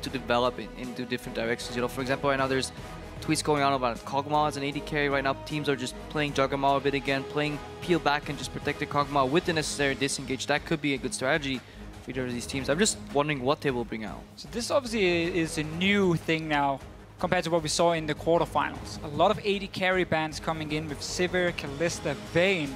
to develop into different directions. You know, for example, right now there's tweets going on about Kog'Maw as an AD carry. Right now, teams are just playing Juggernaut a bit again, playing peel back and just protect the Kog'Maw with the necessary disengage. That could be a good strategy for either of these teams. I'm just wondering what they will bring out. So this obviously is a new thing now compared to what we saw in the quarterfinals. A lot of AD carry bans coming in with Sivir, Kalista, Vayne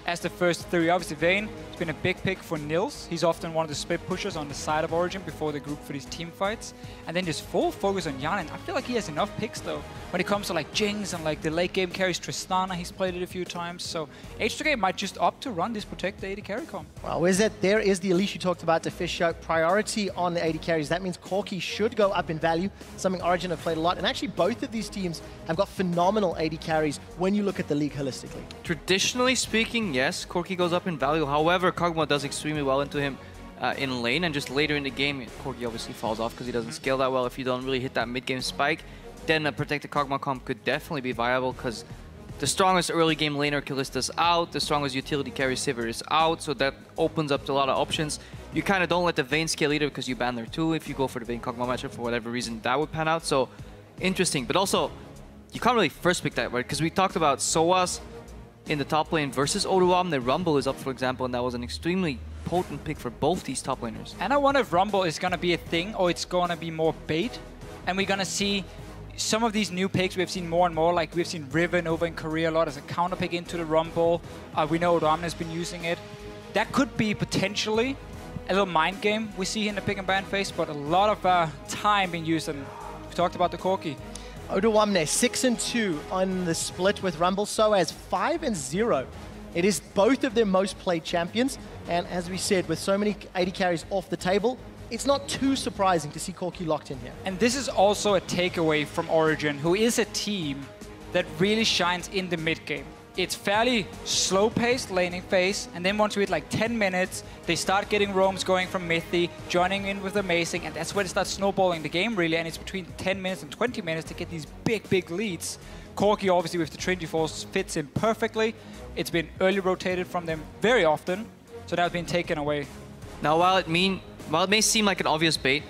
as the first three. Obviously, Vayne has been a big pick for Nils. He's often one of the split pushers on the side of Origen before the group for these team fights. And then just full focus on Yanin. I feel like he has enough picks, though, when it comes to like Jinx and like the late game carries. Tristana, he's played it a few times. So H2K might just opt to run this protect the AD carry comp. Well, there is the Elise you talked about, the Fish Show. Priority on the AD carries. That means Corki should go up in value, something Origen have played a lot. And actually, both of these teams have got phenomenal AD carries when you look at the league holistically. Traditionally speaking, yes, Corki goes up in value. However, Kog'Maw does extremely well into him in lane, and just later in the game, Corki obviously falls off because he doesn't scale that well. If you don't really hit that mid-game spike, then a protected Kog'Maw comp could definitely be viable because the strongest early game laner Kalista's out, the strongest utility carry Sivir is out, so that opens up to a lot of options. You kind of don't let the Vayne scale either because you ban there too. If you go for the Vayne Kog'Maw matchup for whatever reason, that would pan out. So interesting, but also you can't really first pick that, right? Because we talked about Soaz in the top lane versus Oruam. The Rumble is up, for example, and that was an extremely potent pick for both these top laners. And I wonder if Rumble is going to be a thing or it's going to be more bait. And we're going to see some of these new picks we've seen more and more. Like we've seen Riven over in Korea a lot as a counter pick into the Rumble. We know Oruam has been using it. That could be potentially a little mind game we see in the pick and ban phase, but a lot of time being used. And we talked about the Corki. Odoamne 6-2 on the split with Rumble, Soaz 5-0. It is both of their most played champions, and as we said, with so many AD carries off the table, it's not too surprising to see Corki locked in here. And this is also a takeaway from Origen, who is a team that really shines in the mid game. It's fairly slow-paced laning phase, and then once we hit like 10 minutes, they start getting roams going from Mythi, joining in with Amazing, and that's where they start snowballing the game really, and it's between 10 minutes and 20 minutes to get these big leads. Corki, obviously, with the Trinity Force, fits in perfectly. It's been early rotated from them very often, so that's been taken away. Now, while it may seem like an obvious bait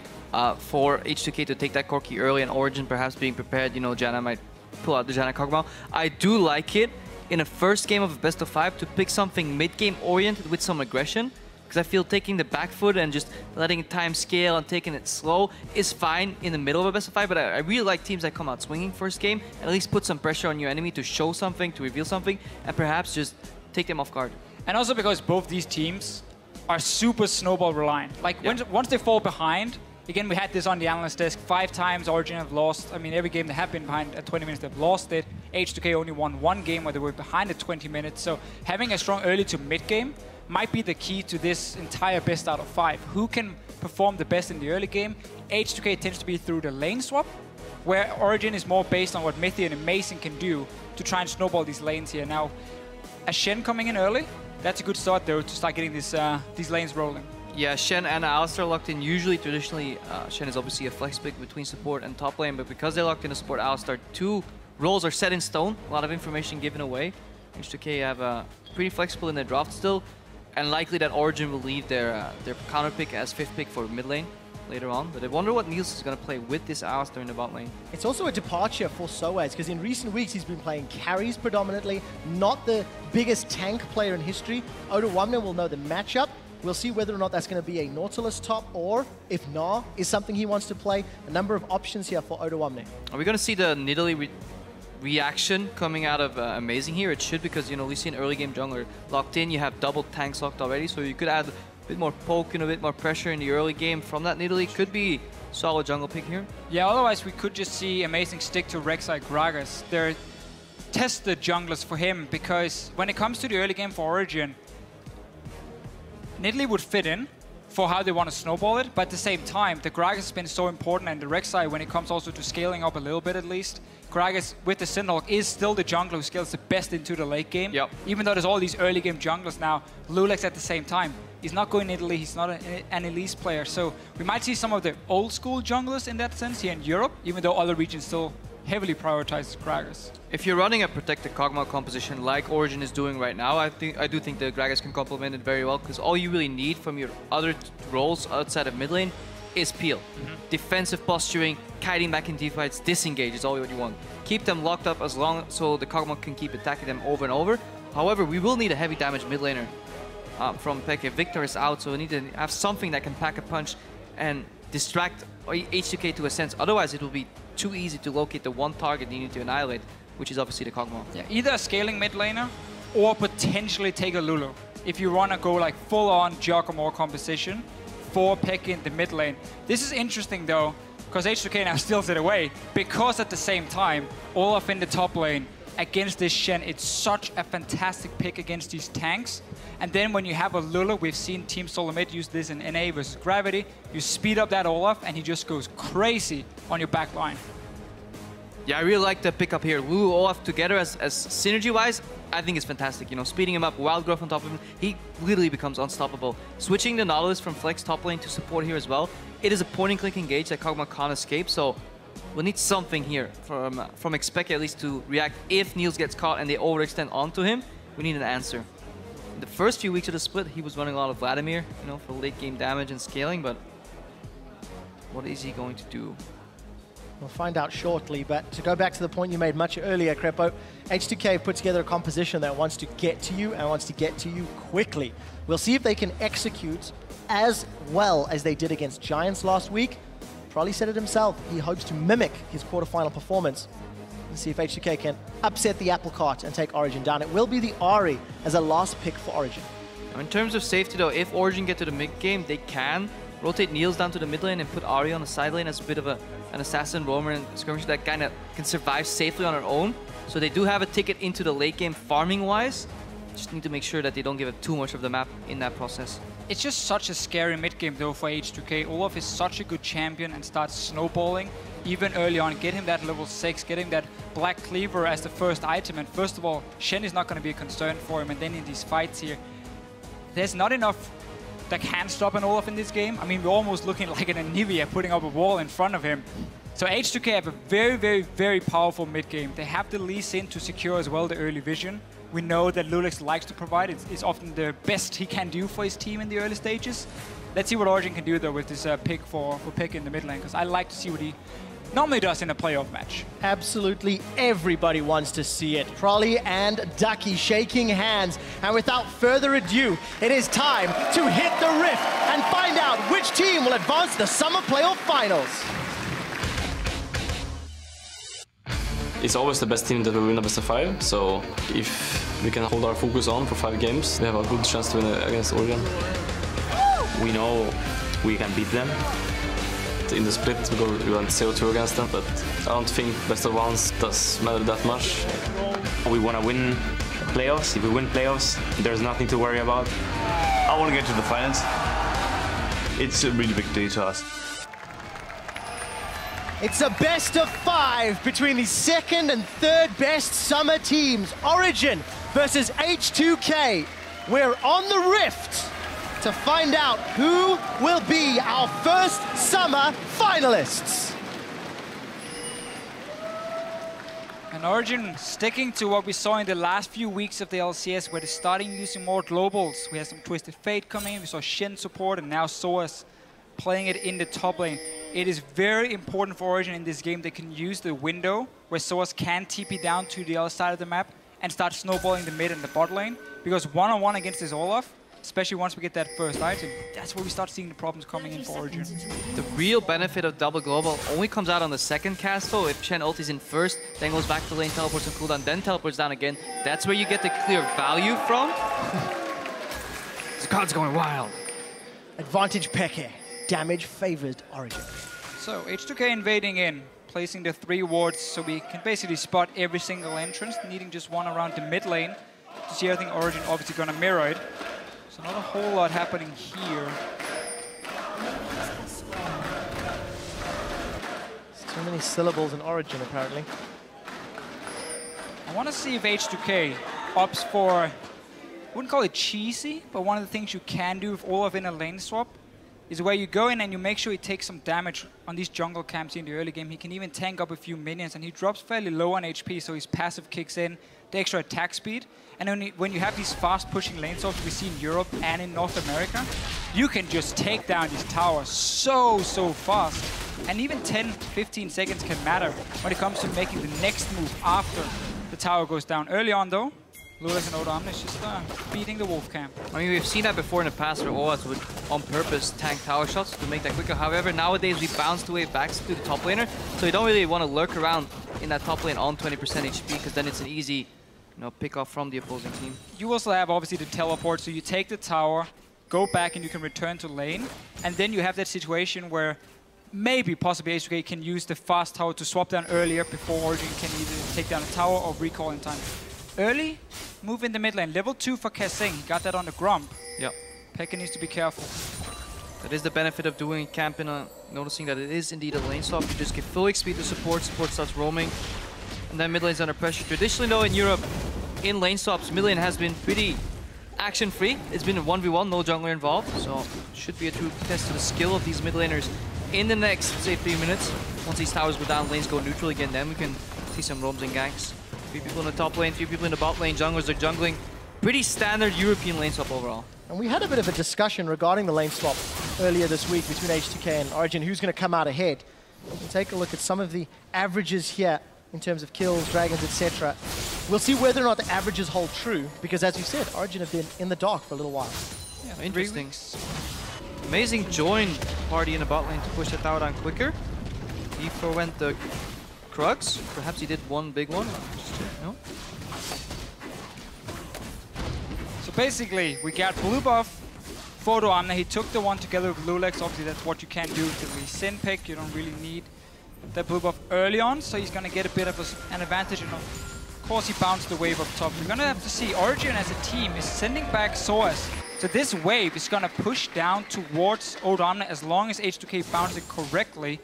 for H2K to take that Corki early and Origen perhaps being prepared, you know, Janna might pull out the Janna Kog'Maw, I do like it in a first game of a best of 5 to pick something mid-game oriented with some aggression, because I feel taking the back foot and just letting time scale and taking it slow is fine in the middle of a best of 5, but I really like teams that come out swinging first game and at least put some pressure on your enemy to show something, to reveal something, and perhaps just take them off guard. And also because both these teams are super snowball reliant. Like once they fall behind, again, we had this on the analyst desk, 5 times Origen have lost. I mean, every game they have been behind at 20 minutes, they've lost it. H2K only won 1 game where they were behind at 20 minutes. So having a strong early to mid game might be the key to this entire best out of 5. Who can perform the best in the early game? H2K tends to be through the lane swap, where Origen is more based on what Mythi and Amazing can do to try and snowball these lanes here. Now, a Shen coming in early, that's a good start though to start getting these lanes rolling. Yeah, Shen and Alistar locked in. Usually, traditionally, Shen is obviously a flex pick between support and top lane, but because they locked in a support Alistar, 2 roles are set in stone. A lot of information given away. H2K have pretty flexible in their draft still, and likely that Origen will leave their counter pick as 5th pick for mid lane later on. But I wonder what Niels is going to play with this Alistar in the bot lane. It's also a departure for Soaz, because in recent weeks he's been playing carries predominantly, not the biggest tank player in history. Odoamne will know the matchup. We'll see whether or not that's going to be a Nautilus top, or if Gnar is something he wants to play. A number of options here for Odoamne. Are we going to see the Nidalee reaction coming out of Amazing here? It should, because, you know, we see an early game jungler locked in. You have double tanks locked already, so you could add a bit more poke and a bit more pressure in the early game from that Nidalee. Could be solid jungle pick here. Yeah, otherwise we could just see Amazing stick to Rek'Sai Gragas. They're tested junglers for him, because when it comes to the early game for Origen, Nidalee would fit in for how they want to snowball it, but at the same time, the Gragas has been so important, and the Rek'Sai, when it comes also to scaling up a little bit at least, Gragas with the Synthehawk is still the jungler who scales the best into the late game. Yep. Even though there's all these early game junglers now, Lulex at the same time. He's not going Nidalee, he's not an Elise player, so we might see some of the old school junglers in that sense here in Europe, even though other regions still heavily prioritize Gragas. If you're running a protected Kog'Maw composition like Origen is doing right now, I do think the Gragas can complement it very well, because all you really need from your other roles outside of mid lane is peel. Defensive posturing, kiting back in team fights, disengage is all what you want. Keep them locked up as long so the Kog'Maw can keep attacking them over and over. However, we will need a heavy damage mid laner from Peke. Victor is out, so we need to have something that can pack a punch and distract H2K to a sense. Otherwise, it will be too easy to locate the one target you need to annihilate, which is obviously the Kog'Maw. Yeah, either a scaling mid laner or potentially take a Lulu. If you want to go like full-on Giacomo composition for Peke in the mid lane. This is interesting though, because H2K now steals it away, because at the same time, Olaf in the top lane against this Shen, it's such a fantastic pick against these tanks. And then when you have a Lulu, we've seen Team Solo Mid use this in NA versus Gravity, you speed up that Olaf and he just goes crazy on your back line. Yeah, I really like the pickup here. Lulu Olaf together as synergy-wise, I think it's fantastic. You know, speeding him up, wild growth on top of him, he literally becomes unstoppable. Switching the Nautilus from flex top lane to support here as well, it is a point-and-click engage that Kog'Maw can't escape, so we'll need something here from Expect at least to react if Niels gets caught and they overextend onto him. We need an answer. In the first few weeks of the split, he was running a lot of Vladimir, you know, for late game damage and scaling, but what is he going to do? We'll find out shortly, but to go back to the point you made much earlier, Crepo, H2K put together a composition that wants to get to you and wants to get to you quickly. We'll see if they can execute as well as they did against Giants last week. Trolley said it himself, he hopes to mimic his quarterfinal performance. Let's see if H2K can upset the apple cart and take Origen down. It will be the Ahri as a last pick for Origen. In terms of safety though, if Origen get to the mid game, they can rotate Niels down to the mid lane and put Ahri on the side lane as a bit of an assassin roamer and skirmisher that kind of can survive safely on her own. So they do have a ticket into the late game farming wise. Just need to make sure that they don't give up too much of the map in that process. It's just such a scary mid game though for H2K. Olaf is such a good champion and starts snowballing even early on. Get him that level 6, get him that Black Cleaver as the first item. And first of all, Shen is not going to be a concern for him. And then in these fights here, there's not enough that can stop an Olaf in this game. I mean, we're almost looking like an Anivia putting up a wall in front of him. So H2K have a very, very, very powerful mid game. They have the Lee Sin to secure as well the early vision. We know that Lulix likes to provide. It's often the best he can do for his team in the early stages. Let's see what Origen can do though with this pick for Peke in the mid lane, because I like to see what he normally does in a playoff match. Absolutely everybody wants to see it. Trolley and Ducky shaking hands. And without further ado, it is time to hit the rift and find out which team will advance to the Summer Playoff Finals. It's always the best team that will win a best of 5, so if we can hold our focus on for 5 games, we have a good chance to win against Origen. We know we can beat them. In the split, we went 0-2 against them, but I don't think best of 1s does matter that much. We want to win playoffs. If we win playoffs, there's nothing to worry about. I want to get to the finals. It's a really big day to us. It's a best of 5 between the second and third best summer teams. Origen versus H2K. We're on the rift to find out who will be our first summer finalists. And Origen sticking to what we saw in the last few weeks of the LCS, where they're starting using more globals. We had some Twisted Fate coming in, we saw Shen support, and now Soas playing it in the top lane. It is very important for Origen in this game. They can use the window where Soas can TP down to the other side of the map and start snowballing the mid and the bot lane, because one-on-one against this Olaf, especially once we get that first item, that's where we start seeing the problems coming in for Origen. The real benefit of double global only comes out on the second cast though. If Shen ultis in first, then goes back to lane, teleports on cooldown, then teleports down again. That's where you get the clear value from. The card's going wild. Advantage Peke. Damage favored Origen. So H2K invading in, placing the 3 wards so we can basically spot every single entrance, needing just one around the mid lane to see everything. Origen obviously gonna mirror it. So not a whole lot happening here. There's too many syllables in Origen, apparently. I want to see if H2K opts for, I wouldn't call it cheesy, but one of the things you can do with Olaf in a lane swap is where you go in and you make sure he takes some damage on these jungle camps in the early game. He can even tank up a few minions, and he drops fairly low on HP, so his passive kicks in, the extra attack speed. And when you have these fast-pushing lane swaps we see in Europe and in North America, you can just take down these towers so fast. And even 10, 15 seconds can matter when it comes to making the next move after the tower goes down. Early on, though, Lulex and Oda Omne is just beating the wolf camp. I mean, we've seen that before in the past where OAS would on purpose tank tower shots to make that quicker. However, nowadays we bounce the way back to the top laner, so you don't really want to lurk around in that top lane on 20% HP, because then it's an easy pick off from the opposing team. You also have obviously the teleport, so you take the tower, go back, and you can return to lane. And then you have that situation where maybe possibly H2K can use the fast tower to swap down earlier before Origen can either take down a tower or recall in time. Early, move in the mid lane. Level 2 for Kasing. He got that on the Grump. Yep. Pekka needs to be careful. That is the benefit of doing camp in noticing that it is indeed a lane swap. You just give full XP to support starts roaming, and then mid lane's under pressure. Traditionally though in Europe, in lane swaps, mid lane has been pretty action-free. It's been a 1v1, no jungler involved, so should be a true test to the skill of these mid laners in the next, say, 3 minutes. Once these towers go down, lanes go neutral again, then we can see some roams and ganks. 3 people in the top lane, 3 people in the bot lane, junglers are jungling. Pretty standard European lane swap overall. And we had a bit of a discussion regarding the lane swap earlier this week between H2K and Origen, who's going to come out ahead. We can take a look at some of the averages here in terms of kills, dragons, etc. We'll see whether or not the averages hold true, because as you said, Origen have been in the dark for a little while. Yeah, interesting. Amazing join party in the bot lane to push the tower down quicker. He forewent the Krugs. Perhaps he did one big one. No? So basically, we got blue buff for Oda Omne. He took the one together with Lulex. Obviously, that's what you can do with the Sin pick. You don't really need that blue buff early on, so he's going to get a bit of an advantage. And of course, he bounced the wave up top. We're going to have to see Origen as a team is sending back SOAS. So this wave is going to push down towards Oda Omne as long as H2K bounces it correctly,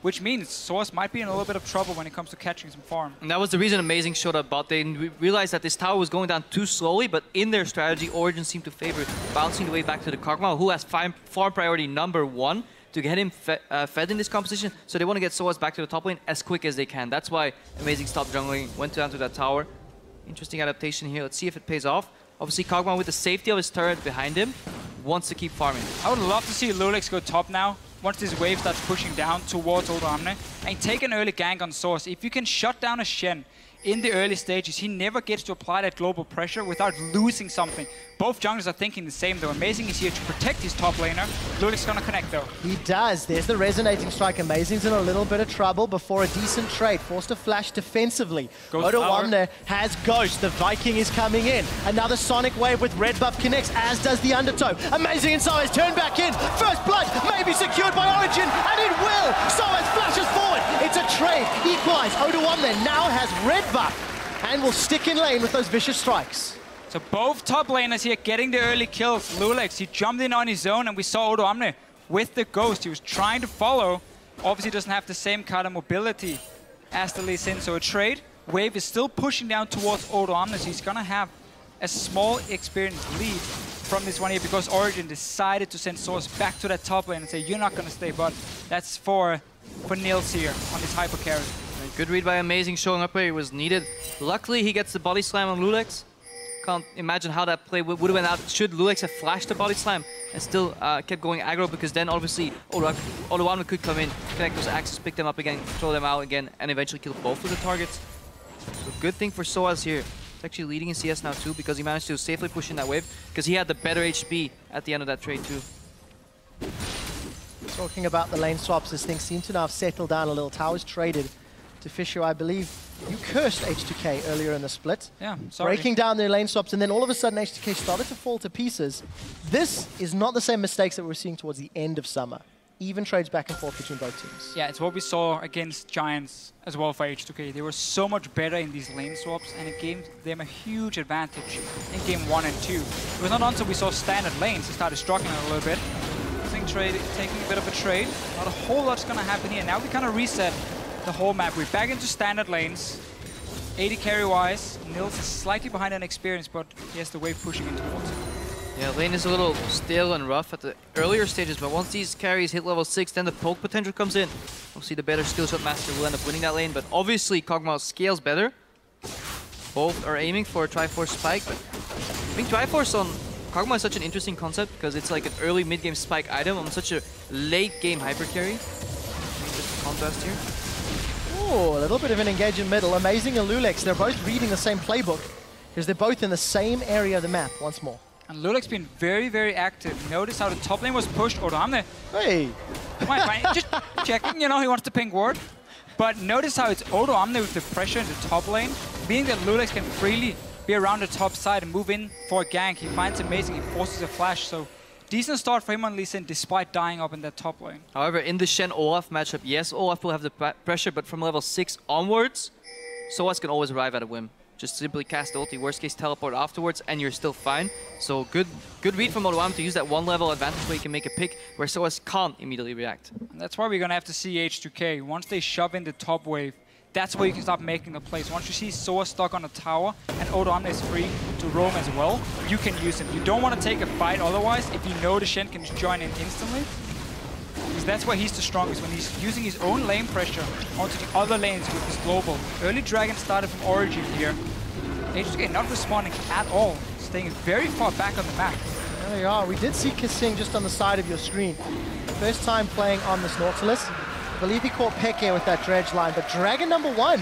which means SOAS might be in a little bit of trouble when it comes to catching some farm. And that was the reason Amazing showed up bot. They realized that this tower was going down too slowly, but in their strategy, Origen seemed to favor bouncing the way back to the Kog'Maw, who has farm priority #1 to get him fed in this composition. So they want to get SOAS back to the top lane as quick as they can. That's why Amazing stopped jungling, went down to that tower. Interesting adaptation here. Let's see if it pays off. Obviously, Kog'Maw with the safety of his turret behind him wants to keep farming. I would love to see Lulex go top now, once this wave starts pushing down towards Oda Omne, and take an early gank on SOAS. If you can shut down a Shen in the early stages, he never gets to apply that global pressure without losing something. Both junglers are thinking the same though. Amazing is here to protect his top laner. Lulex is gonna connect though. He does. There's the resonating strike. Amazing's in a little bit of trouble before a decent trade. Forced to flash defensively. Oda Omne has Ghost. The Viking is coming in. Another Sonic Wave with red buff connects, as does the Undertow. Amazing and SOAS turn back in. First blood may be secured by Origen, and it will. SOAS flashes forward. It's a trade. Equalize. Oda Omne now has red buff and will stick in lane with those vicious strikes. So both top laners here getting the early kills. Lulex, he jumped in on his own, and we saw Oda Omne with the Ghost. He was trying to follow. Obviously doesn't have the same kind of mobility as the Lee Sin, so a trade. Wave is still pushing down towards Oda Omne, so he's gonna have a small experience lead from this one here, because Origen decided to send SOAS back to that top lane and say, you're not gonna stay, but that's for Nils here on his hyper carry. Good read by Amazing, showing up where he was needed. Luckily, he gets the body slam on Lulex. Can't imagine how that play would have went out. Should Lulex have flashed the body slam and still kept going aggro, because then obviously Oda Omne could come in, connect those axes, pick them up again, throw them out again, and eventually kill both of the targets. So good thing for SOAS here. He's actually leading in CS now too, because he managed to safely push in that wave, because he had the better HP at the end of that trade too. Talking about the lane swaps, as things seem to now have settled down a little. Towers traded to Fisher. I believe you cursed H2K earlier in the split. Yeah, sorry. Breaking down their lane swaps, and then all of a sudden H2K started to fall to pieces. This is not the same mistakes that we're seeing towards the end of summer. Even trades back and forth between both teams. Yeah, it's what we saw against Giants as well for H2K. They were so much better in these lane swaps, and it gave them a huge advantage in game 1 and 2. It was not until we saw standard lanes they started struggling a little bit. Taking a bit of a trade. Not a whole lot's gonna happen here. Now we kind of reset the whole map. We're back into standard lanes. 80 carry-wise. Nils is slightly behind on experience, but he has the wave pushing in towards him. Yeah, lane is a little stale and rough at the earlier stages, but once these carries hit level 6, then the poke potential comes in. Obviously, the better skill shot master will end up winning that lane, but obviously Kog'Maw scales better. Both are aiming for a Triforce spike, but I think Triforce on Kog'Maw is such an interesting concept because it's like an early mid-game spike item on such a late-game hyper carry. Just a contrast here. Oh, a little bit of an engage in middle. Amazing and Lulex, they're both reading the same playbook because they're both in the same area of the map once more. And Lulex been very, very active. Notice how the top lane was pushed. Odoamne. Hey! Fine. Just checking, you know, he wants the pink ward. But notice how it's Odoamne with the pressure in the top lane, meaning that Lulex can freely be around the top side and move in for a gank. He finds amazing, he forces a flash, so decent start for him on Lee Sin despite dying up in that top lane. However, in the Shen Olaf matchup, yes, Olaf will have the pressure, but from level 6 onwards, Soaz can always arrive at a whim. Just simply cast ulti, worst case teleport afterwards, and you're still fine. So good read from Odoamne to use that one level advantage where you can make a pick where Soaz can't immediately react. And that's why we're gonna have to see H2K. Once they shove in the top wave, that's where you can start making the plays. Once you see Soaz stuck on a tower and Odoamne is free to roam as well, you can use him. You don't want to take a fight otherwise if you know the Shen can just join in instantly. Because that's where he's the strongest, when he's using his own lane pressure onto the other lanes with his global. Early Dragon started from Origen here. H2K not responding at all, staying very far back on the map. There we are. We did see Kissing just on the side of your screen. First time playing on this Nautilus. I believe he caught Peke with that dredge line, but Dragon #1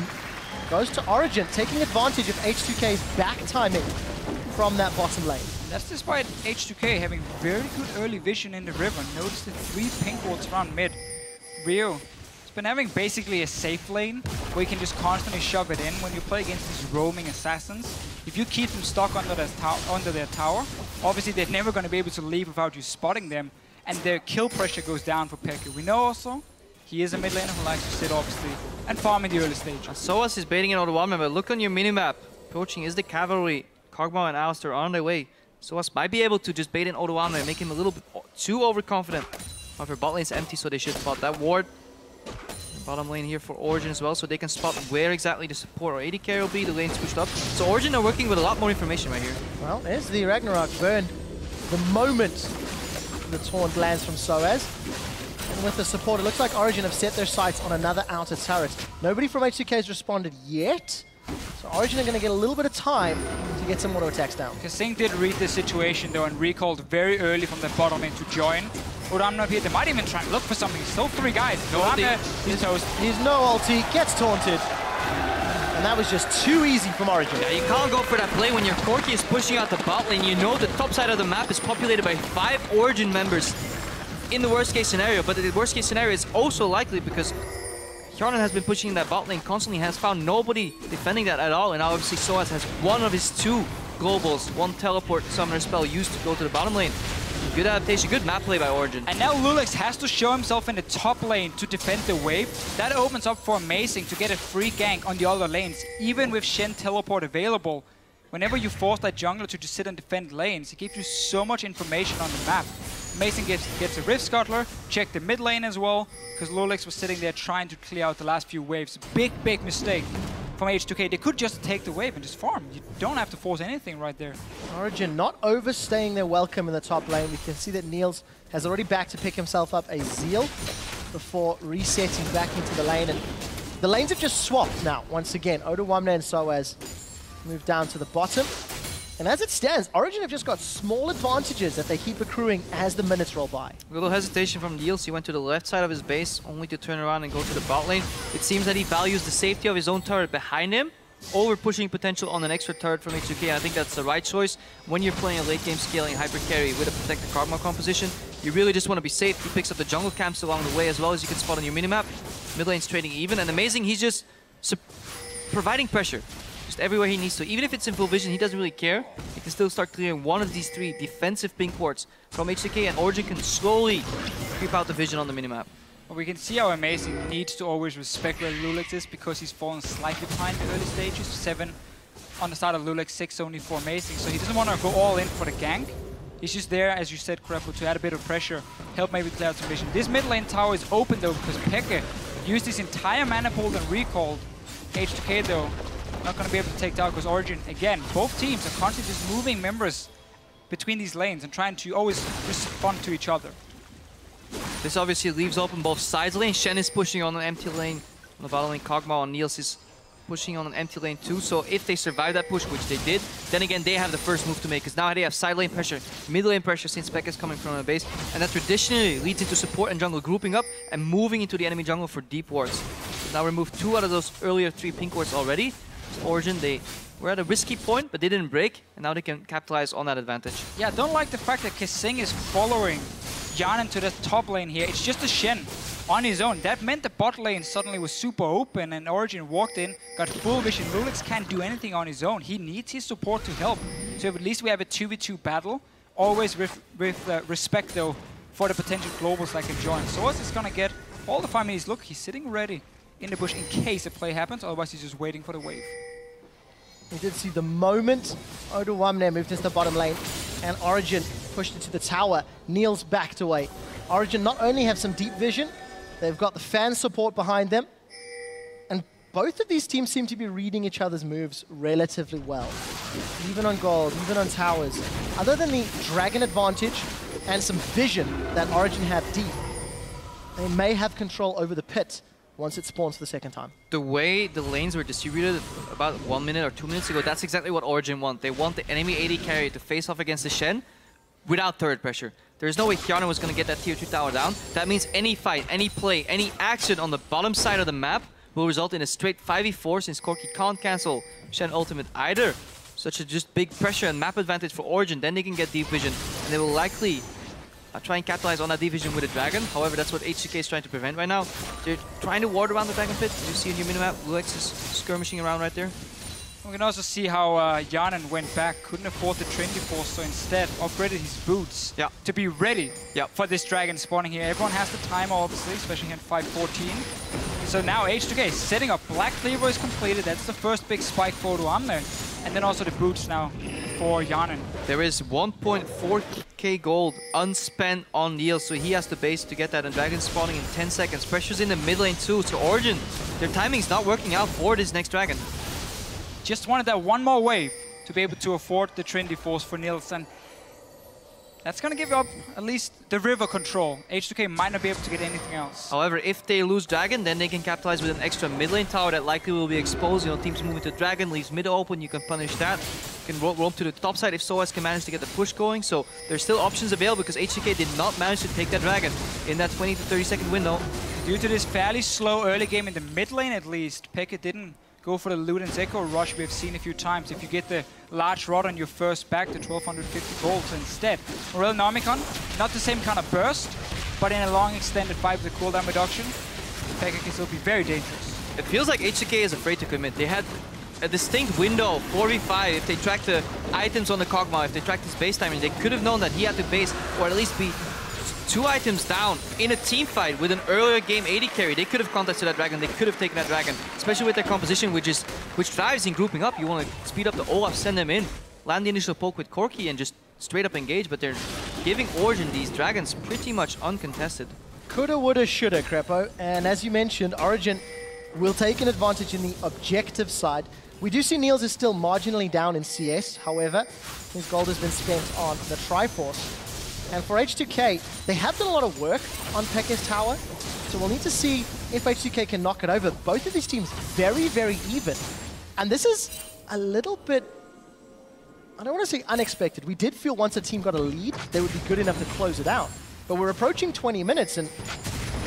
goes to Origen, taking advantage of H2K's back timing from that bottom lane. That's despite H2K having very good early vision in the river. Notice the 3 pink wards around mid. Rio has been having basically a safe lane where you can just constantly shove it in when you play against these roaming assassins. If you keep them stuck under their tower, obviously they're never going to be able to leave without you spotting them, and their kill pressure goes down for Peke. We know also he is a mid laner who likes to sit obviously and farm in the early stage. Soaz is baiting in Odoamne, but look on your minimap. Approaching is the cavalry. Kog'Maw and Alistar are on their way. Soaz might be able to just bait in Odoamne and make him a little bit too overconfident. However, bot lane's empty, so they should spot that ward. Bottom lane here for Origen as well, so they can spot where exactly the support or AD carry will be. The lane's pushed up. So Origen are working with a lot more information right here. Well, there's the Ragnarok burn. The moment the taunt lands from Soaz. And with the support, it looks like Origen have set their sights on another outer turret. Nobody from H2K has responded yet. So Origen are going to get a little bit of time to get some auto attacks down. Kissing did read the situation though and recalled very early from the bottom lane to join. Odoamne here, they might even try and look for something. Still 3 guys. Odoamne, he's toast. He's no ulti, gets taunted. And that was just too easy from Origen. Yeah, you can't go for that play when your Corki is pushing out the bot lane. You know the top side of the map is populated by 5 Origen members in the worst case scenario. But the worst case scenario is also likely because Hjarnan has been pushing that bot lane constantly, has found nobody defending that at all. And now obviously Soaz has one of his 2 globals, 1 teleport summoner spell used to go to the bottom lane. Good adaptation, good map play by Origen. And now Lulex has to show himself in the top lane to defend the wave. That opens up for Amazing to get a free gank on the other lanes, even with Shen teleport available. Whenever you force that jungler to just sit and defend lanes, it gives you so much information on the map. Amazing gets a Rift Scuttler, check the mid lane as well, because Lulex was sitting there trying to clear out the last few waves. Big mistake from H2K. They could just take the wave and just farm. You don't have to force anything right there. Origen not overstaying their welcome in the top lane. We can see that Niels has already back to pick himself up a Zeal before resetting back into the lane. And the lanes have just swapped now, once again. Odoamne and Soaz move down to the bottom. And as it stands, Origen have just got small advantages that they keep accruing as the minutes roll by. A little hesitation from Niels. He went to the left side of his base, only to turn around and go to the bot lane. It seems that he values the safety of his own turret behind him over pushing potential on an extra turret from H2K. And I think that's the right choice. When you're playing a late game scaling hyper carry with a protected Kog'Maw composition, you really just want to be safe. He picks up the jungle camps along the way as well as you can spot on your minimap. Mid lane's trading even, and Amazing, he's just providing pressure. Just everywhere he needs to. Even if it's in full vision, he doesn't really care. He can still start clearing one of these 3 defensive pink wards from H2K, and Origen can slowly creep out the vision on the minimap. Well, we can see how Amazing needs to always respect where Lulex is because he's fallen slightly behind the early stages. 7 on the start of Lulex, 6 only for Amazing. So he doesn't want to go all in for the gank. He's just there, as you said, Krepo, to add a bit of pressure, help maybe clear out some vision. This mid lane tower is open though because Peke used his entire mana pool and recalled. H2K though not going to be able to take down because Origen, again, both teams are constantly just moving members between these lanes and trying to always respond to each other. This obviously leaves open both sides lane. Shen is pushing on an empty lane on the bottom lane. Kog'Maw and Niels is pushing on an empty lane too. So if they survive that push, which they did, then again they have the first move to make, because now they have side lane pressure, mid lane pressure since Pekka is coming from a base, and that traditionally leads into support and jungle grouping up and moving into the enemy jungle for deep wards. So now removed 2 out of those earlier 3 pink wards already. So Origen, they were at a risky point, but they didn't break, and now they can capitalize on that advantage. Yeah, I don't like the fact that Kesing is following Yanin to the top lane here. It's just a Shen on his own. That meant the bot lane suddenly was super open, and Origen walked in, got full vision. Lulix can't do anything on his own. He needs his support to help. So at least we have a 2v2 battle, always with respect though for the potential globals that can join. Source is gonna get all the 5 minutes. Look, he's sitting ready in the bush in case a play happens, otherwise he's just waiting for the wave. We did see the moment Oduwamne moved into the bottom lane and Origen pushed into the tower. Niels backed away. Origen not only have some deep vision, they've got the fan support behind them, and both of these teams seem to be reading each other's moves relatively well. Even on gold, even on towers. Other than the dragon advantage and some vision that Origen have deep, they may have control over the pit once it spawns for the second time. The way the lanes were distributed about 1 minute or 2 minutes ago, that's exactly what Origen want. They want the enemy AD carry to face off against the Shen without turret pressure. There's no way Kiana was going to get that tier 2 tower down. That means any fight, any play, any action on the bottom side of the map will result in a straight 5v4, since Corki can't cancel Shen ultimate either. Such a just big pressure and map advantage for Origen. Then they can get deep vision, and they will likely try and capitalize on that division with a dragon. However, that's what H2K is trying to prevent right now. They're trying to ward around the dragon pit. You see in your minimap, Lulix is skirmishing around right there. We can also see how Yanin went back, couldn't afford the Trinity Force, so instead upgraded his boots to be ready for this dragon spawning here. Everyone has the timer, obviously, especially here in 5:14. So now H2K is setting up. Black Cleaver is completed. That's the first big spike for Oduwamne. And then also the boots now for Yanin. There is 1.4k gold unspent on Niels, so he has the base to get that, and dragon spawning in 10 seconds. Pressure's in the mid lane too, so Origen, their timing's not working out for this next dragon. Just wanted that one more wave to be able to afford the Trinity Force for Niels, and that's going to give up at least the river control. H2K might not be able to get anything else. However, if they lose dragon, then they can capitalize with an extra mid lane tower that likely will be exposed. You know, teams moving to dragon, leaves mid open, you can punish that. You can roam to the top side if SOAS can manage to get the push going. So there's still options available, because H2K did not manage to take that dragon in that 20 to 30 second window. Due to this fairly slow early game in the mid lane at least, Pekka didn't go for the Luden's Echo rush we've seen a few times. If you get the large rod on your first back to 1250 gold, so instead, Morel Nomicon, not the same kind of burst, but in a long extended fight with the cooldown reduction, Pekka can still be very dangerous. It feels like H2K is afraid to commit. They had a distinct window, 4v5, if they tracked the items on the Kog'Maw, if they tracked his base timing, they could have known that he had to base, or at least be 2 items down in a team fight with an earlier game AD carry. They could have contested that dragon, they could have taken that dragon, especially with their composition, which thrives in grouping up. You want to speed up the Olaf, send them in, land the initial poke with Corki, and just straight up engage, but they're giving Origen these dragons pretty much uncontested. Coulda, woulda, shoulda, Crepo. And as you mentioned, Origen will take an advantage in the objective side. We do see Niels is still marginally down in CS, however, his gold has been spent on the Triforce. And for H2K, they have done a lot of work on Pekka's tower, so we'll need to see if H2K can knock it over. Both of these teams very, very even. And this is a little bit, I don't want to say unexpected. We did feel once a team got a lead, they would be good enough to close it out. But we're approaching 20 minutes and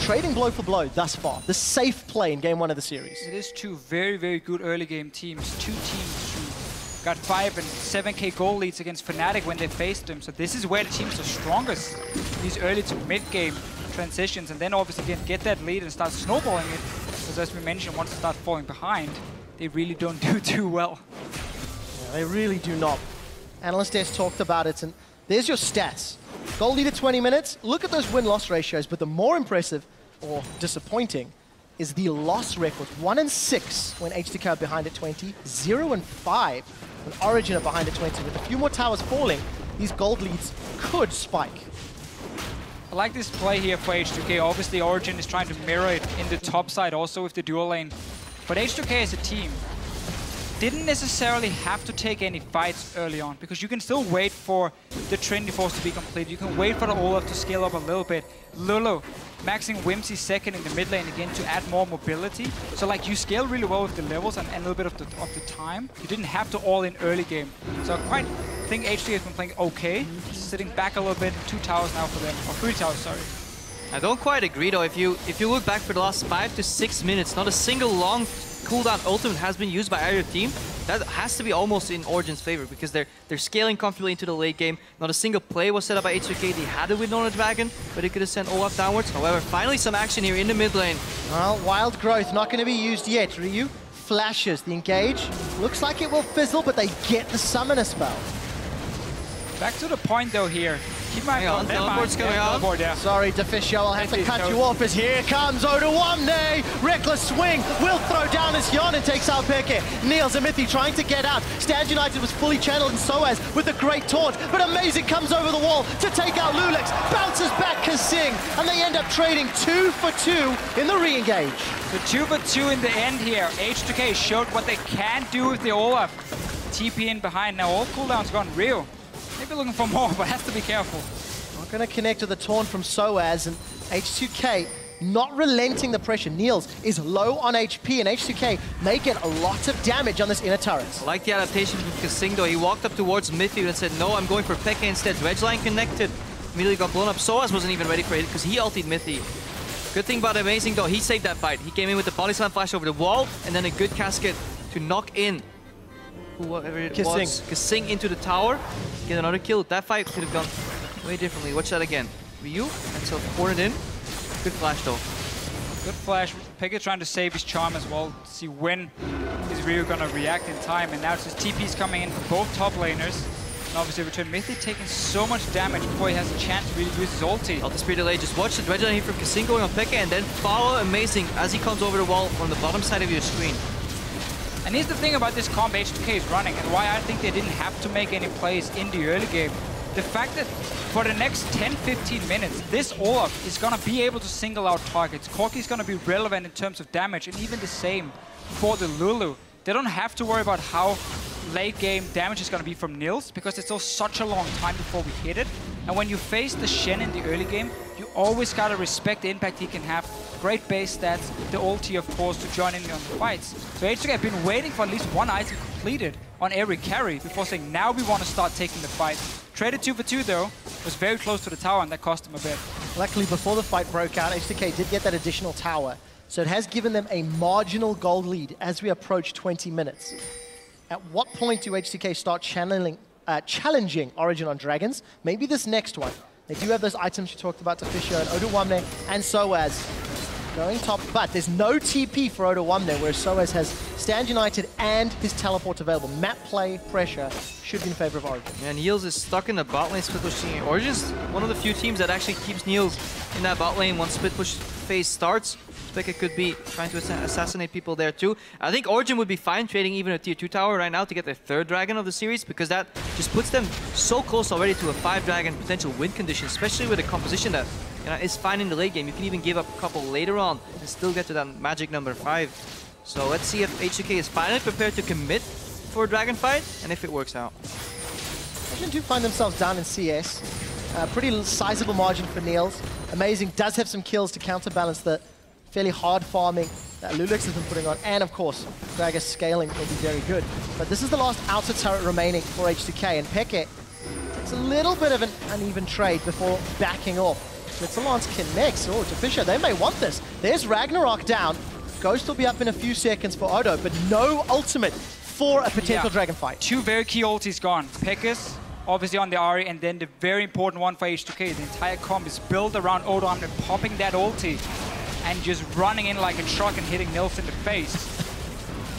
trading blow for blow thus far. The safe play in game 1 of the series. It is 2 very, very good early game teams. 2 teams who got 5 and 7k goal leads against Fnatic when they faced them. So this is where the teams are strongest. These early to mid-game transitions, and then obviously again get that lead and start snowballing it. Because as we mentioned, once they start falling behind, they really don't do too well. Yeah, they really do not. Analyst Desk talked about it, and there's your stats. Goal lead at 20 minutes. Look at those win-loss ratios, but the more impressive, or disappointing, is the loss record. 1-6 when H2K are behind at 20, 0-5 when Origen are behind at 20. With a few more towers falling, these gold leads could spike. I like this play here for H2K. Obviously, Origen is trying to mirror it in the top side also with the dual lane. But H2K as a team, didn't necessarily have to take any fights early on, because you can still wait for the Trinity Force to be completed. You can wait for the Olaf to scale up a little bit. Lulu maxing Whimsy second in the mid lane again to add more mobility. So like you scale really well with the levels and a little bit of the time. You didn't have to all in early game. So I think H2K has been playing okay. Sitting back a little bit, 2 towers now for them, or 3 towers, sorry. I don't quite agree though. If you look back for the last 5 to 6 minutes, not a single long cooldown ultimate has been used by either team. That has to be almost in Origen's favor, because they're scaling comfortably into the late game. Not a single play was set up by H2K. They had to win on a dragon, but they could have sent Olaf downwards. However, finally some action here in the mid lane. Well, Wild Growth not going to be used yet. Ryu flashes the engage. Looks like it will fizzle, but they get the summoner spell. Back to the point though here. Keep my on, teleport's going on. Teleport, yeah. Sorry, Deficio, I'll have to cut you off as here comes Oduwamne. Reckless swing, will throw down as Yon and takes out Peke. Neil Zamithi trying to get out. Stand United was fully channeled in Soaz with a great taunt, but Amazing comes over the wall to take out Lulix. Bounces back Kasing, and they end up trading 2 for 2 in the re-engage. So 2 for 2 in the end here. H2K showed what they can do with the Olaf. TP in behind, now all cooldowns gone real. Maybe looking for more, but has to be careful. Not going to connect to the taunt from Soaz, and H2K not relenting the pressure. Niels is low on HP, and H2K may get a lot of damage on this inner turret. I like the adaptation from Kasing though. He walked up towards Mithy and said, no, I'm going for Pekka instead. Wedgeline connected. Immediately got blown up. Soaz wasn't even ready for it because he ultied Mithy. Good thing about Amazing though, he saved that fight. He came in with the body slam flash over the wall, and then a good casket to knock in whoever it was, Kasing into the tower, get another kill. That fight could have gone way differently. Watch that again. Ryu, and so cornered in. Good flash though. Good flash. Pekka trying to save his charm as well. See when is Ryu gonna react in time. And now it's just TP's coming in for both top laners. And obviously return Mythic taking so much damage before he has a chance to really use his ulti. Ulti speed delay. Just watch the Dredge here from Kasing going on Pekka, and then follow Amazing as he comes over the wall from the bottom side of your screen. And here's the thing about this comp H2K is running, and why I think they didn't have to make any plays in the early game. The fact that for the next 10-15 minutes, this Olaf is going to be able to single out targets. Corki is going to be relevant in terms of damage, and even the same for the Lulu. They don't have to worry about how late game damage is going to be from Nils, because it's still such a long time before we hit it. And when you face the Shen in the early game, you always got to respect the impact he can have. Great base stats, the ulti of course to join in on the fights. So H2K have been waiting for at least one item completed on every carry before saying now we want to start taking the fight. Traded 2 for 2 though, was very close to the tower, and that cost him a bit. Luckily before the fight broke out, H2K did get that additional tower. So it has given them a marginal gold lead as we approach 20 minutes. At what point do H2K start challenging Origen on dragons? Maybe this next one. They do have those items you talked about to Fisher and Oduwamne and Soaz going top, but there's no TP for Oduwamne, whereas Soaz has Stand United and his teleport available. Map play pressure should be in favor of Origen. Yeah, Niels is stuck in the bot lane split pushing. Origen's one of the few teams that actually keeps Niels in that bot lane once split push phase starts. Pekka could be trying to assassinate people there too. I think Origen would be fine trading even a tier 2 tower right now to get their 3rd dragon of the series, because that just puts them so close already to a 5 dragon potential win condition, especially with a composition that is fine in the late game. You can even give up a couple later on and still get to that magic number 5. So let's see if H2K is finally prepared to commit for a dragon fight, and if it works out. Origen do find themselves down in CS. Pretty sizable margin for Niels. Amazing does have some kills to counterbalance the fairly hard farming that Lulix has been putting on, and of course, Gragas scaling will be very good. But this is the last outer turret remaining for H2K, and Peke takes a little bit of an uneven trade before backing off. Switzerland's connects. Oh, to Fisher, they may want this. There's Ragnarok down. Ghost will be up in a few seconds for Odo, but no ultimate for a potential dragon fight. 2 very key ultis gone. Pekka's obviously on the Ari, and then the very important one for H2K. The entire comp is built around Odo and popping that ulti and just running in like a truck and hitting Nils in the face.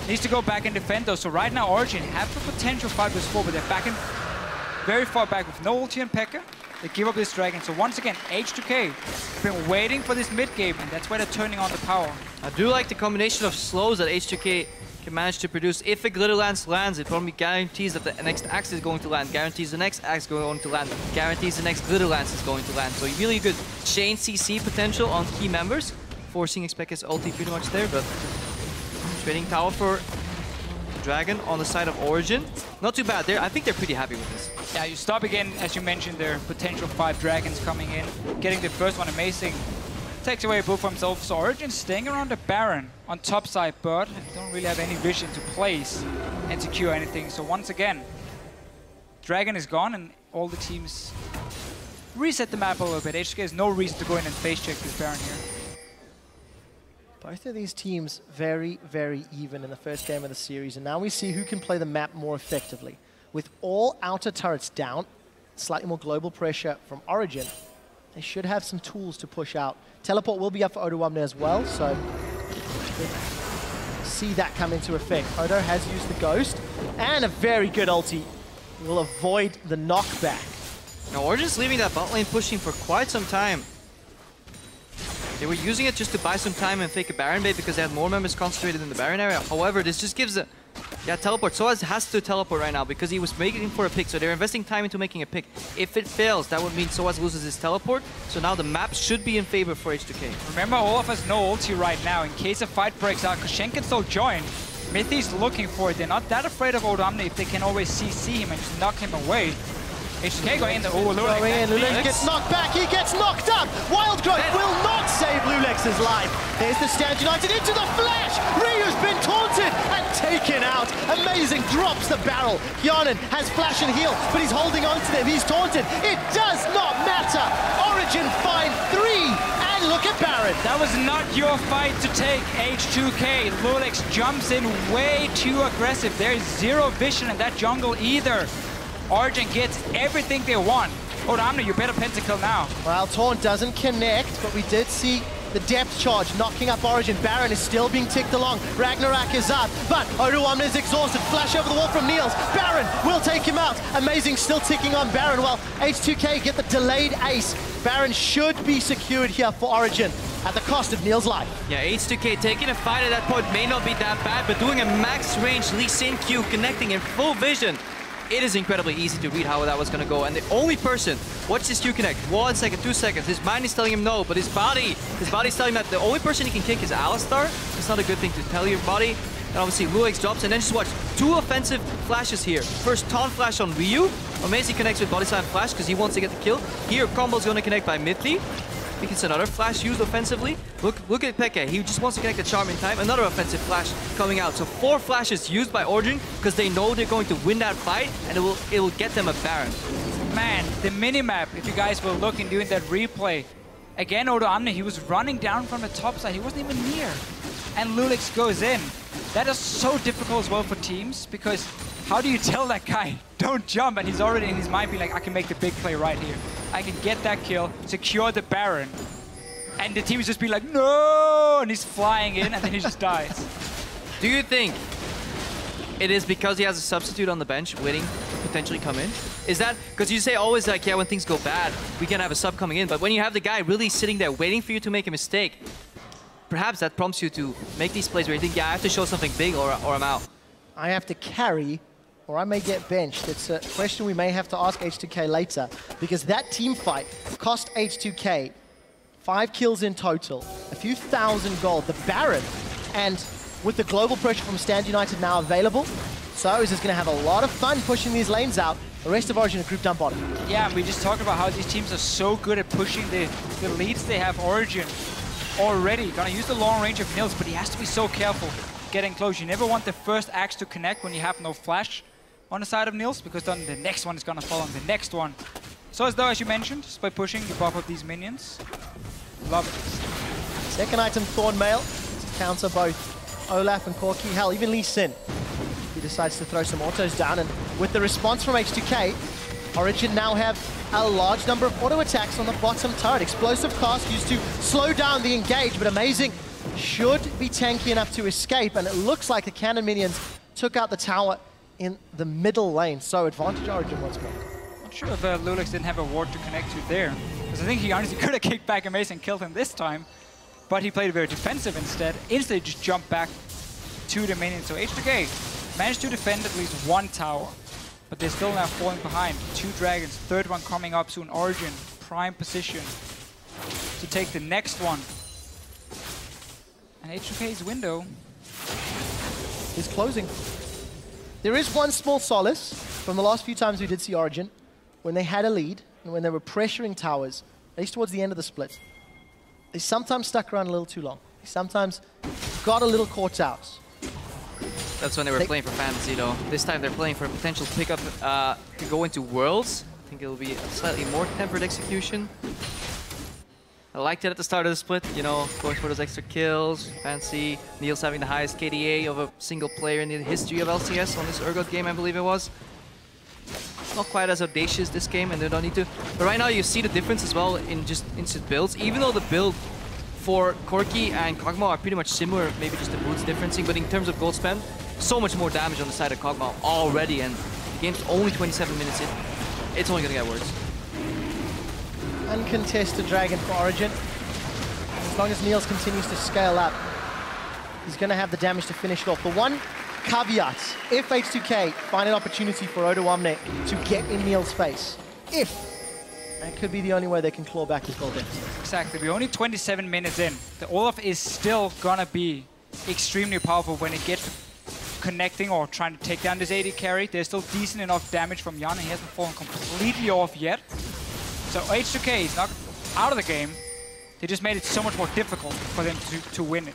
Needs to go back and defend though. So right now Origen have the potential 5-4, but they're back in very far back with no ulti and Pekka. They give up this dragon. So once again, H2K have been waiting for this mid game, and that's where they're turning on the power. I do like the combination of slows that H2K can manage to produce. If a Glitter Lance lands, it probably guarantees that the next axe is going to land, guarantees the next axe is going to land, guarantees the next Glitter Lance is going to land. So really good chain CC potential on key members, forcing Expect's ulti pretty much there, but trading tower for Dragon on the side of Origen. Not too bad. I think they're pretty happy with this. Yeah, you stop again, as you mentioned, their potential 5 dragons coming in. Getting the first one amazing. Takes away a book for himself. So Origen staying around the Baron on top side, but don't really have any vision to place and secure anything. So once again, Dragon is gone and all the teams reset the map a little bit. H2K has no reason to go in and face check this Baron here. Both of these teams very, very even in the first game of the series, and now we see who can play the map more effectively. With all outer turrets down, slightly more global pressure from Origen, they should have some tools to push out. Teleport will be up for Odo as well, so see that come into effect. Odo has used the Ghost, and a very good ulti will avoid the knockback. Now Origen's leaving that bot lane pushing for quite some time. They were using it just to buy some time and fake a Baron bait because they had more members concentrated in the Baron area. However, this just gives a... Yeah, teleport. Soaz has to teleport right now because he was making for a pick. So they're investing time into making a pick. If it fails, that would mean Soaz loses his teleport. So now the map should be in favor for H2K. Remember, all of us no ulti right now. In case a fight breaks out, because Shen can still join. Mithy's looking for it. They're not that afraid of Odomne if they can always CC him and just knock him away. H2K going in the Lulex gets knocked back, he gets knocked up! Wild Growth will not save Lulex's life. There's the Stand United into the flash! Ryu's been taunted and taken out. Amazing, drops the barrel. Hyanin has flash and heal, but he's holding on to them. He's taunted. It does not matter. Origen find 3, and look at Baron. That was not your fight to take, H2K. Lulex jumps in way too aggressive. There's zero vision in that jungle either. Origen gets everything they want. Odomne, you better pentakill now. Well, Taunt doesn't connect, but we did see the depth charge knocking up Origen. Baron is still being ticked along. Ragnarok is up, but Odomne is exhausted. Flash over the wall from Niels. Baron will take him out. Amazing, still ticking on Baron. Well, H2K get the delayed ace. Baron should be secured here for Origen at the cost of Niels' life. Yeah, H2K taking a fight at that point may not be that bad, but doing a max range Lee Sin Q, connecting in full vision. It is incredibly easy to read how that was going to go. And the only person, watch this Q connect, 1 second, 2 seconds, his mind is telling him no, but his body's telling him that the only person he can kick is Alistar. It's not a good thing to tell your body. And obviously Lulex drops, and then just watch, 2 offensive flashes here. First taunt flash on Ryu. Amazing connects with body slam flash because he wants to get the kill. Here, combo's going to connect by Mithy. I think it's another flash used offensively. Look at Peke. He just wants to connect the charm in time. Another offensive flash coming out. So 4 flashes used by Origen because they know they're going to win that fight, and it will get them a Baron. Man, the minimap, if you guys were looking doing that replay, again Odomne, he was running down from the top side. He wasn't even near. And Lulex goes in. That is so difficult as well for teams because how do you tell that guy, don't jump, and he's already in his mind being like, I can make the big play right here. I can get that kill, secure the Baron. And the team is just be like, no! And he's flying in, and then he just dies. Do you think it is because he has a substitute on the bench waiting to potentially come in? Is that, because you say always like, yeah, when things go bad, we can have a sub coming in. But when you have the guy really sitting there waiting for you to make a mistake, perhaps that prompts you to make these plays where you think, yeah, I have to show something big or I'm out. I have to carry, or I may get benched. It's a question we may have to ask H2K later, because that team fight cost H2K 5 kills in total, a few thousand gold, the Baron, and with the global pressure from Stand United now available, Soaz is going to have a lot of fun pushing these lanes out. The rest of Origen are grouped down bottom. Yeah, we just talked about how these teams are so good at pushing the leads they have. Origen already gonna use the long range of Niels, but he has to be so careful getting close. You never want the first axe to connect when you have no flash on the side of Niels, because then the next one is gonna follow on the next one. So as though, as you mentioned, just by pushing, you buff up these minions. Love it. Second item, Thorn Mail, to counter both Olaf and Corki. Hell, even Lee Sin. He decides to throw some autos down, and with the response from H2K, Origen now have a large number of auto attacks on the bottom turret. Explosive cast used to slow down the engage, but Amazing should be tanky enough to escape, and it looks like the cannon minions took out the tower in the middle lane. So advantage Origen once more. Not sure if Lulex didn't have a ward to connect to there, because I think he honestly could have kicked back Amazing and killed him this time, but he played very defensive instead. Instantly just jumped back to the minions. So H2K managed to defend at least one tower, but they're still now falling behind. 2 dragons, third one coming up soon. Origen, prime position to take the next one. And H2K's window is closing. There is one small solace from the last few times we did see Origen, when they had a lead and when they were pressuring towers, at least towards the end of the split. They sometimes stuck around a little too long. They sometimes got a little caught out. That's when they were playing for fantasy, though. This time they're playing for a potential pickup to go into Worlds. I think it'll be a slightly more tempered execution. I liked it at the start of the split, you know, going for those extra kills. Fancy Niels having the highest KDA of a single player in the history of LCS on this Urgot game, I believe it was. Not quite as audacious this game, and they don't need to. But right now you see the difference as well in just instant builds. Even though the build for Corki and Kog'Maw are pretty much similar, maybe just the boots differencing, but in terms of gold spend, so much more damage on the side of Kog'Maw already, and the game's only 27 minutes in. It's only gonna get worse. Uncontested Dragon for Origen. As long as Niels continues to scale up, he's gonna have the damage to finish it off. The one caveat, if H2K find an opportunity for Odoamne to get in Niels' face, that could be the only way they can claw back his gold deficit. Exactly, we're only 27 minutes in. The Olaf is still gonna be extremely powerful when it gets to connecting or trying to take down this AD carry. There's still decent enough damage from Jan, and he hasn't fallen completely off yet. So H2K is not out of the game. They just made it so much more difficult for them to win it.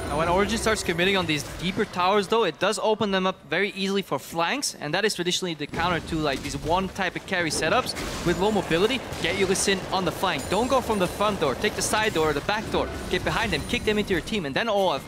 Now when Origen starts committing on these deeper towers though, it does open them up very easily for flanks, and that is traditionally the counter to like these one type of carry setups with low mobility. Get your Sin on the flank. Don't go from the front door, take the side door or the back door, get behind them, kick them into your team, and then Olaf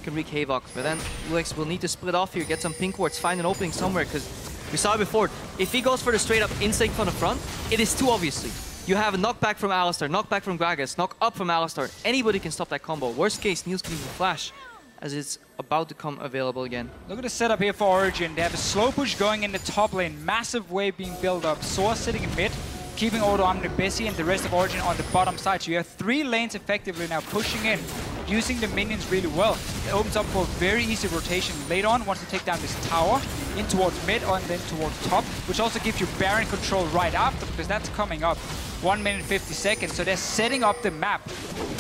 can wreak havoc. But then Lulex will need to split off here, get some pink wards, find an opening somewhere, because we saw it before. If he goes for the straight up instinct from the front, it is too obviously. You have a knockback from Alistar, knockback from Gragas, knock up from Alistar. Anybody can stop that combo. Worst case, Niels can even flash as it's about to come available again. Look at the setup here for Origen. They have a slow push going in the top lane, massive wave being built up, Source sitting in mid, keeping Odoamne busy, and the rest of Origen on the bottom side. So you have 3 lanes effectively now pushing in, using the minions really well. It opens up for a very easy rotation later on once they take down this tower, in towards mid and then towards top, which also gives you Baron control right after, because that's coming up 1 minute 50 seconds. So they're setting up the map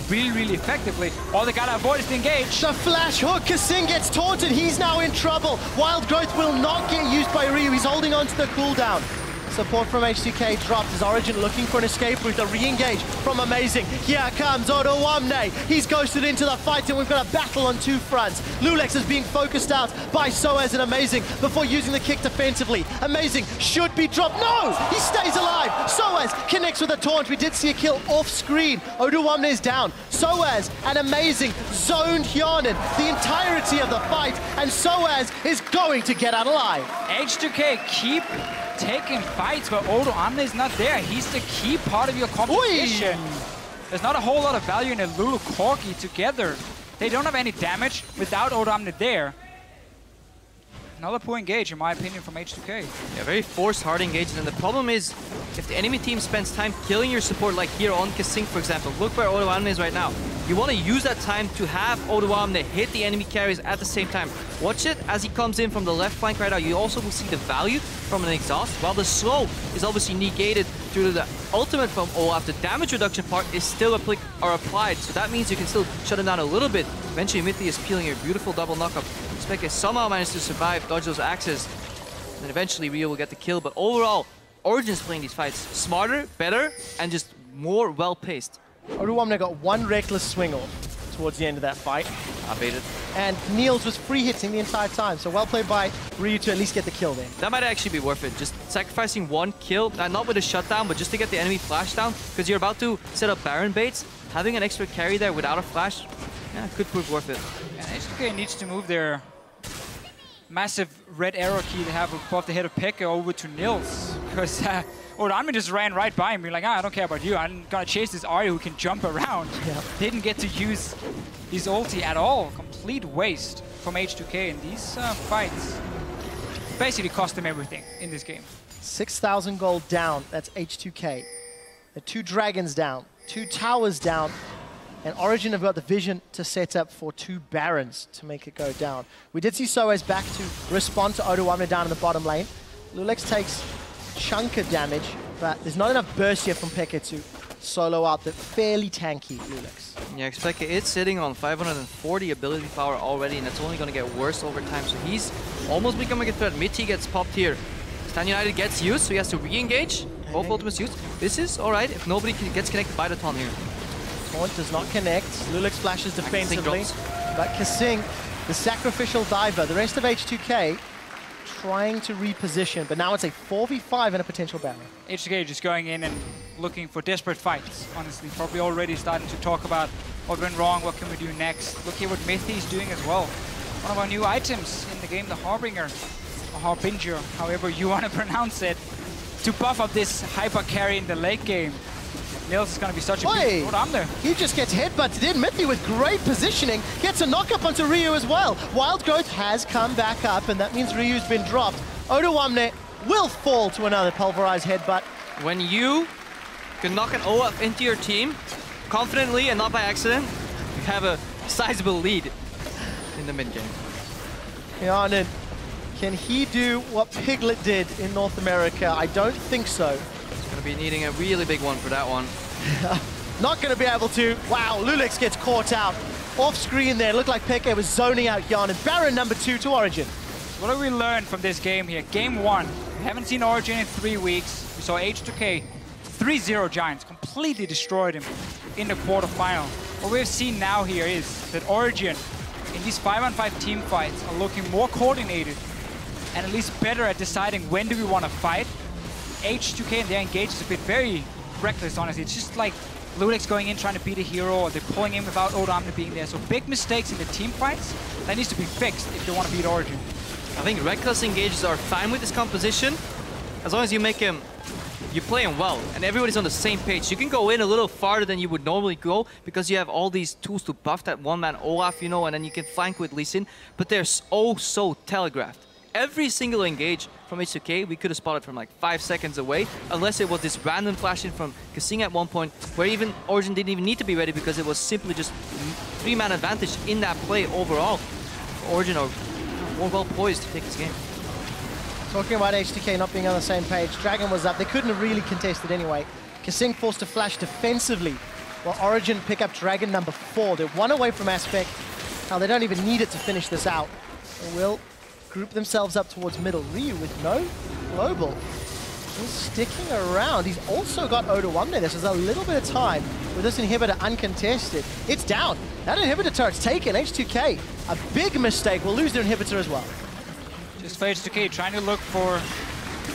really effectively. All they gotta avoid is the engage. The flash hook, Kasing gets taunted, he's now in trouble. Wild Growth will not get used by Ryu, he's holding on to the cooldown. Support from H2K dropped as Origen looking for an escape route, a re-engage from Amazing. Here comes Odoamne. He's ghosted into the fight, and we've got a battle on 2 fronts. Lulex is being focused out by Soaz and Amazing before using the kick defensively. Amazing should be dropped. No! He stays alive! Soaz connects with a taunt. We did see a kill off screen. Odoamne is down. Soaz and Amazing zoned Hjarnan the entirety of the fight, and Soaz is going to get out alive. H2K keep taking fights, but Odoamne is not there. He's the key part of your competition. There's not a whole lot of value in a Lulu Corki together. They don't have any damage without Odoamne there. Another poor engage, in my opinion, from H2K. Yeah, very forced hard engages, and the problem is, if the enemy team spends time killing your support, like here on Kasing, for example, look where Odoamne is right now. You want to use that time to have Odoamne hit the enemy carries at the same time. Watch it as he comes in from the left flank right now. You also will see the value from an exhaust, while the slow is obviously negated due to the ultimate from Olaf. The damage reduction part is still applied, so that means you can still shut him down a little bit. Eventually, Mithy is peeling a beautiful double knockup. Speke somehow managed to survive, dodge those axes, and then eventually Rio will get the kill. But overall, Origen's playing these fights smarter, better, and just more well-paced. Odoamne got 1 reckless swing off towards the end of that fight. I baited. And Niels was free hitting the entire time, so well played by Ryu to at least get the kill there. That might actually be worth it. Just sacrificing 1 kill, not with a shutdown, but just to get the enemy flash down, because you're about to set up Baron baits. Having an extra carry there without a flash, yeah, could prove worth it. And H2K needs to move their massive red arrow key they have above the head of Pekka over to Niels, because Odoamne just ran right by him, being like, I don't care about you, I'm gonna chase this Arya who can jump around. Yeah. Didn't get to use his ulti at all. Complete waste from H2K, and these fights basically cost them everything in this game. 6,000 gold down, that's H2K. The 2 dragons down, 2 towers down, and Origen have got the vision to set up for 2 Barons to make it go down. We did see Soaz back to respond to Odoamne down in the bottom lane. Lulex takes a chunk of damage, but there's not enough burst here from Pekka to solo out the fairly tanky Lulex. Yeah, X2K is sitting on 540 ability power already, and that's only going to get worse over time. So he's almost becoming a threat. Mid-T gets popped here. Stan United gets used, so he has to re-engage. Both ultimates used. This is alright if nobody gets connected by the taunt here. Taunt does not connect. Lulix flashes defensively. But Kasing, the sacrificial diver, the rest of H2K trying to reposition, but now it's a 4v5 and a potential barrier. H2K just going in and looking for desperate fights, honestly. Probably already starting to talk about what went wrong, what can we do next. Look here what Mythi is doing as well. One of our new items in the game, the Harbinger, or Harbinger, however you want to pronounce it, to buff up this hyper carry in the late game. Nils is going to be such a big... What I'm there. He just gets headbutted in. Mythi with great positioning gets a knock-up onto Ryu as well. Wild Growth has come back up, and that means Ryu's been dropped. Odoamne will fall to another pulverized headbutt. When you can knock an OF into your team confidently and not by accident, you have a sizable lead in the mid game. Yanin, can he do what Piglet did in North America? I don't think so. He's going to be needing a really big one for that one. Not going to be able to. Wow, Lulix gets caught out. Off screen there, looked like Peke was zoning out Yanin. Baron number 2 to Origen. What have we learned from this game here? Game 1, we haven't seen Origen in 3 weeks. We saw H2K 3-0 Giants, completely destroyed him in the quarterfinal. What we've seen now here is that Origen, in these 5-on-5 team fights, are looking more coordinated and at least better at deciding when do we want to fight. H2K and their engage is a bit very reckless, honestly. It's just like Lulix going in trying to beat a hero, or they're pulling in without Odoamne being there. So big mistakes in the team fights, that needs to be fixed if they want to beat Origen. I think reckless engages are fine with this composition, as long as you make him, you play him well, and everybody's on the same page. You can go in a little farther than you would normally go, because you have all these tools to buff that one-man Olaf, you know, and then you can flank with Lee Sin, but they're so telegraphed. Every single engage from H2K, we could have spotted from like 5 seconds away, unless it was this random flash in from Kasing at one point, where even Origen didn't even need to be ready because it was simply just 3-man advantage in that play overall. Origen are more well poised to take this game. Talking about H2K not being on the same page, Dragon was up. They couldn't have really contested anyway. Kasing forced to flash defensively, while Origen pick up Dragon number 4. They're 1 away from Aspect. Now they don't even need it to finish this out. They will group themselves up towards middle. Ryu with no global. He's sticking around. He's also got Odoamne. This is a little bit of time with this inhibitor uncontested. It's down. That inhibitor turret's taken. H2K, a big mistake. Will lose their inhibitor as well. Just for H2K, trying to look for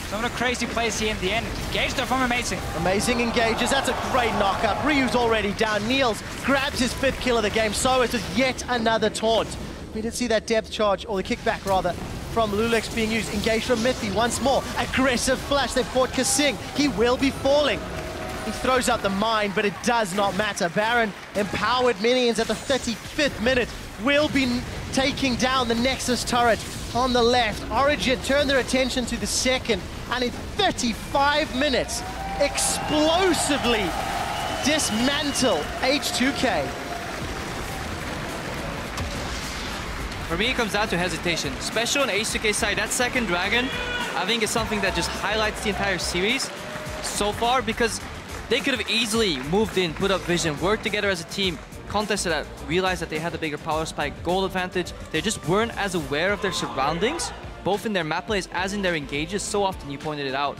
some of the crazy plays here in the end. Engage there from Amazing. Amazing engages. That's a great knockup. Ryu's already down. Niels grabs his 5th kill of the game. So it's just yet another taunt. We did see that depth charge, or the kickback rather, from Lulix being used. Engaged from Mythi once more. Aggressive flash. They've caught Kasing. He will be falling. He throws out the mine, but it does not matter. Baron, empowered minions at the 35th minute, will be taking down the Nexus turret on the left. Origen turn their attention to the second, and in 35 minutes, explosively dismantle H2K. For me, it comes down to hesitation. Especially on H2K's side, that second Dragon, I think is something that just highlights the entire series so far, because they could have easily moved in, put up vision, worked together as a team, contested that, realized that they had the bigger power spike, goal advantage. They just weren't as aware of their surroundings, both in their map plays as in their engages. So often, you pointed it out,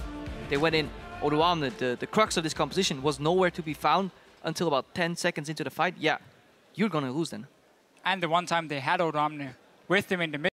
they went in. Odoamne, the crux of this composition, was nowhere to be found until about 10 seconds into the fight. Yeah, you're gonna lose then. And the one time they had Odoamne with them in the mid.